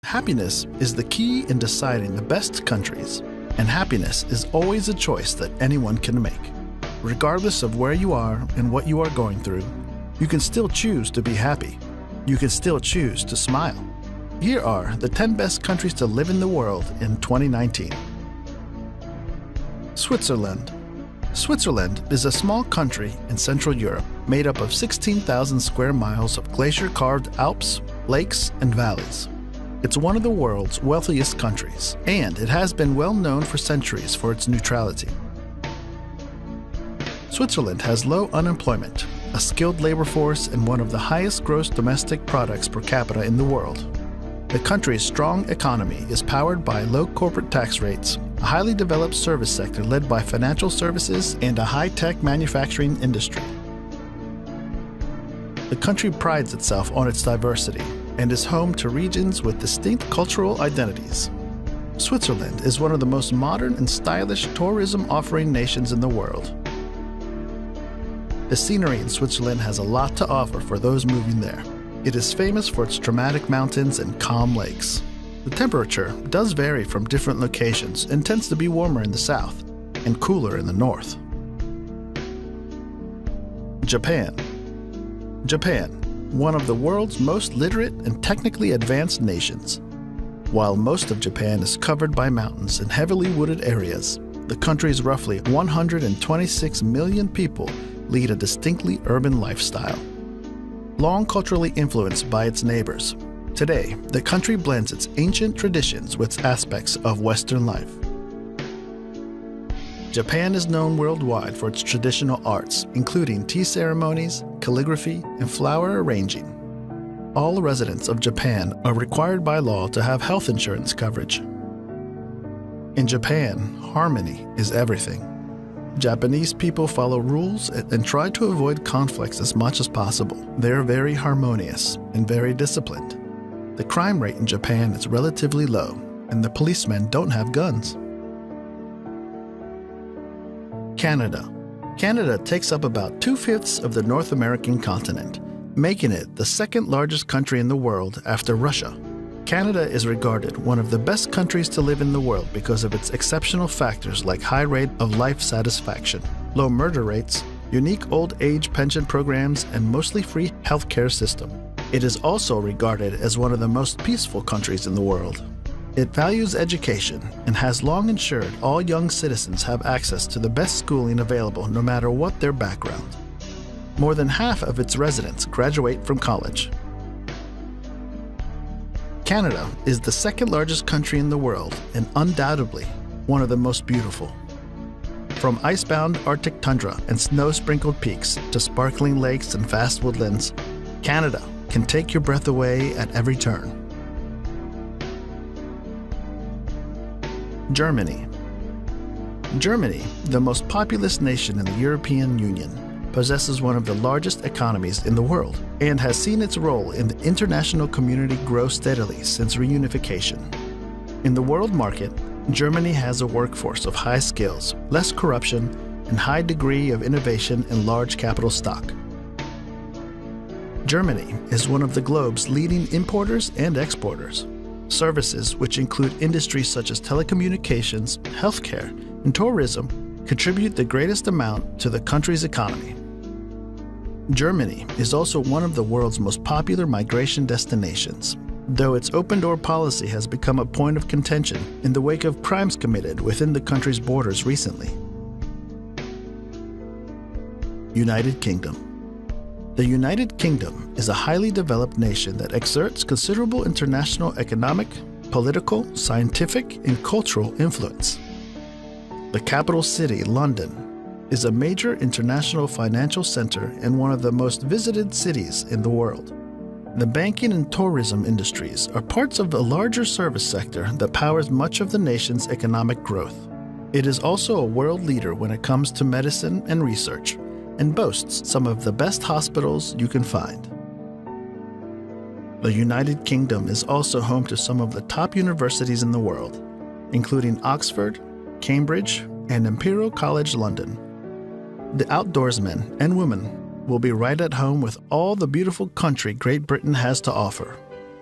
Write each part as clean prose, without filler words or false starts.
Happiness is the key in deciding the best countries, and happiness is always a choice that anyone can make. Regardless of where you are and what you are going through, you can still choose to be happy. You can still choose to smile. Here are the 10 best countries to live in the world in 2019. Switzerland. Switzerland is a small country in Central Europe made up of 16,000 square miles of glacier-carved Alps, lakes, and valleys. It's one of the world's wealthiest countries, and it has been well known for centuries for its neutrality. Switzerland has low unemployment, a skilled labor force, and one of the highest gross domestic products per capita in the world. The country's strong economy is powered by low corporate tax rates, a highly developed service sector led by financial services, and a high-tech manufacturing industry. The country prides itself on its diversity and is home to regions with distinct cultural identities. Switzerland is one of the most modern and stylish tourism-offering nations in the world. The scenery in Switzerland has a lot to offer for those moving there. It is famous for its dramatic mountains and calm lakes. The temperature does vary from different locations and tends to be warmer in the south and cooler in the north. Japan. Japan, one of the world's most literate and technically advanced nations. While most of Japan is covered by mountains and heavily wooded areas, the country's roughly 126 million people lead a distinctly urban lifestyle. Long culturally influenced by its neighbors, today the country blends its ancient traditions with aspects of Western life. Japan is known worldwide for its traditional arts, including tea ceremonies, calligraphy, and flower arranging. All residents of Japan are required by law to have health insurance coverage. In Japan, harmony is everything. Japanese people follow rules and try to avoid conflicts as much as possible. They are very harmonious and very disciplined. The crime rate in Japan is relatively low, and the policemen don't have guns. Canada. Canada takes up about 2/5 of the North American continent, making it the second largest country in the world after Russia. Canada is regarded one of the best countries to live in the world because of its exceptional factors like high rate of life satisfaction, low murder rates, unique old age pension programs, and mostly free healthcare system. It is also regarded as one of the most peaceful countries in the world. It values education and has long ensured all young citizens have access to the best schooling available no matter what their background. More than half of its residents graduate from college. Canada is the second largest country in the world and undoubtedly one of the most beautiful. From icebound Arctic tundra and snow-sprinkled peaks to sparkling lakes and vast woodlands, Canada can take your breath away at every turn. Germany. Germany, the most populous nation in the European Union, possesses one of the largest economies in the world and has seen its role in the international community grow steadily since reunification. In the world market, Germany has a workforce of high skills, less corruption, and high degree of innovation and large capital stock. Germany is one of the globe's leading importers and exporters. Services, which include industries such as telecommunications, healthcare, and tourism, contribute the greatest amount to the country's economy. Germany is also one of the world's most popular migration destinations, though its open-door policy has become a point of contention in the wake of crimes committed within the country's borders recently. United Kingdom. The United Kingdom is a highly developed nation that exerts considerable international economic, political, scientific, and cultural influence. The capital city, London, is a major international financial center and one of the most visited cities in the world. The banking and tourism industries are parts of a larger service sector that powers much of the nation's economic growth. It is also a world leader when it comes to medicine and research, and boasts some of the best hospitals you can find. The United Kingdom is also home to some of the top universities in the world, including Oxford, Cambridge, and Imperial College London. The outdoorsmen and women will be right at home with all the beautiful country Great Britain has to offer.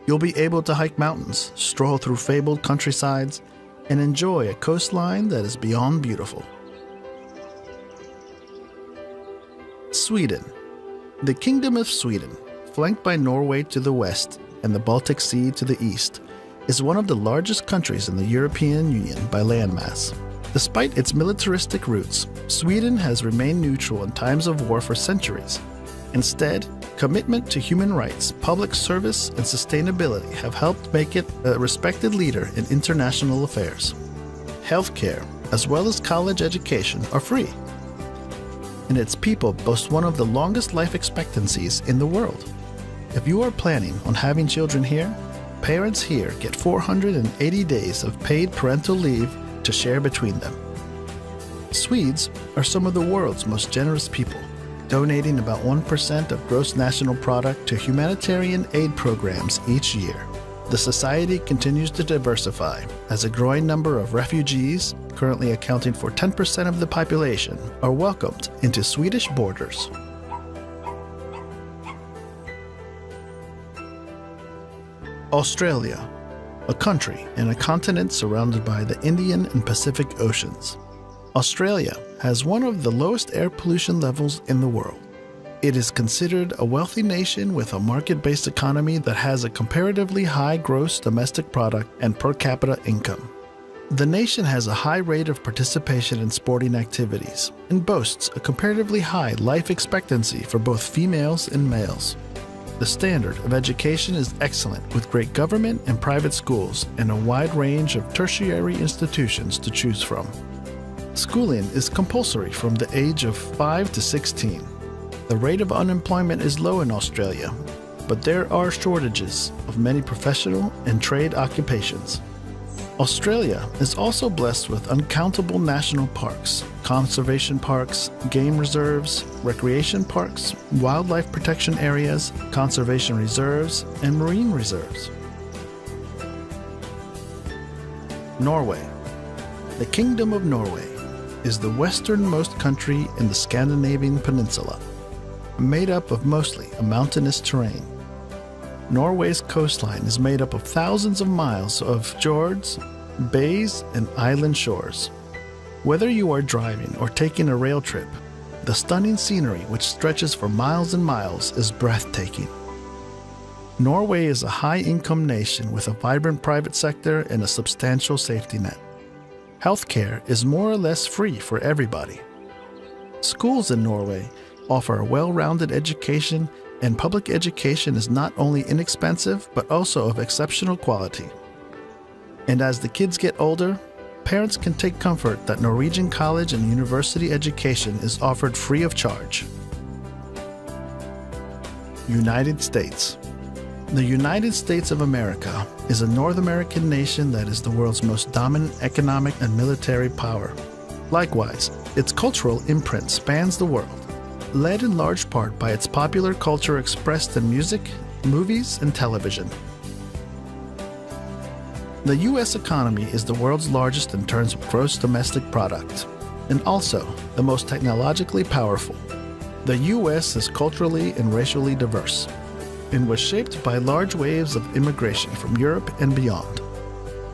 You'll be able to hike mountains, stroll through fabled countrysides, and enjoy a coastline that is beyond beautiful. Sweden. The Kingdom of Sweden, flanked by Norway to the west and the Baltic Sea to the east, is one of the largest countries in the European Union by landmass. Despite its militaristic roots, Sweden has remained neutral in times of war for centuries. Instead, commitment to human rights, public service, and sustainability have helped make it a respected leader in international affairs. Healthcare, as well as college education, are free. And its people boast one of the longest life expectancies in the world. If you are planning on having children here, parents here get 480 days of paid parental leave to share between them. Swedes are some of the world's most generous people, donating about 1% of gross national product to humanitarian aid programs each year. The society continues to diversify as a growing number of refugees, currently accounting for 10% of the population, are welcomed into Swedish borders. Australia, a country and a continent surrounded by the Indian and Pacific Oceans. Australia has one of the lowest air pollution levels in the world. It is considered a wealthy nation with a market-based economy that has a comparatively high gross domestic product and per capita income. The nation has a high rate of participation in sporting activities and boasts a comparatively high life expectancy for both females and males. The standard of education is excellent, with great government and private schools and a wide range of tertiary institutions to choose from. Schooling is compulsory from the age of 5 to 16. The rate of unemployment is low in Australia, but there are shortages of many professional and trade occupations. Australia is also blessed with uncountable national parks, conservation parks, game reserves, recreation parks, wildlife protection areas, conservation reserves, and marine reserves. Norway. The Kingdom of Norway is the westernmost country in the Scandinavian peninsula, made up of mostly a mountainous terrain. Norway's coastline is made up of thousands of miles of fjords, bays, and island shores. Whether you are driving or taking a rail trip, the stunning scenery which stretches for miles and miles is breathtaking. Norway is a high-income nation with a vibrant private sector and a substantial safety net. Healthcare is more or less free for everybody. Schools in Norway offer a well-rounded education, and public education is not only inexpensive but also of exceptional quality. And as the kids get older, parents can take comfort that Norwegian college and university education is offered free of charge. United States. The United States of America is a North American nation that is the world's most dominant economic and military power. Likewise, its cultural imprint spans the world, led in large part by its popular culture expressed in music, movies, and television. The U.S. economy is the world's largest in terms of gross domestic product, and also the most technologically powerful. The U.S. is culturally and racially diverse, and was shaped by large waves of immigration from Europe and beyond.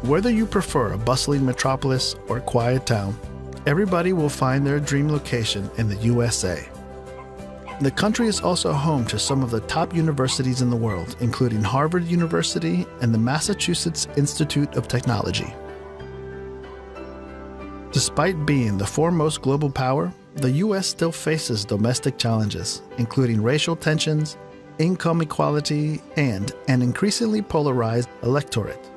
Whether you prefer a bustling metropolis or a quiet town, everybody will find their dream location in the USA. The country is also home to some of the top universities in the world, including Harvard University and the Massachusetts Institute of Technology. Despite being the foremost global power, the U.S. still faces domestic challenges, including racial tensions, income inequality, and an increasingly polarized electorate.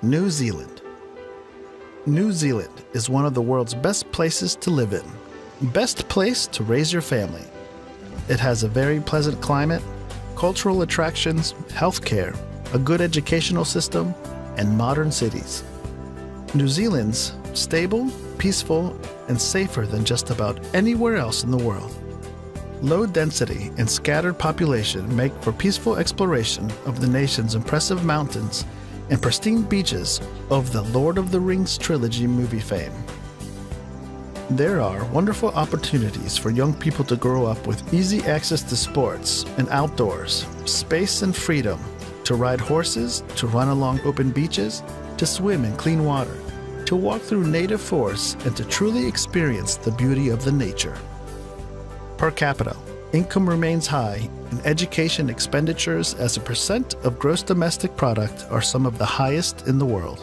New Zealand. New Zealand is one of the world's best places to live in. Best place to raise your family. It has a very pleasant climate, cultural attractions, healthcare, a good educational system, and modern cities. New Zealand's stable, peaceful, and safer than just about anywhere else in the world. Low density and scattered population make for peaceful exploration of the nation's impressive mountains and pristine beaches of the Lord of the Rings trilogy movie fame. There are wonderful opportunities for young people to grow up with easy access to sports and outdoors, space and freedom to ride horses, to run along open beaches, to swim in clean water, to walk through native forests, and to truly experience the beauty of the nature. Per capita, income remains high, and education expenditures as a percent of gross domestic product are some of the highest in the world.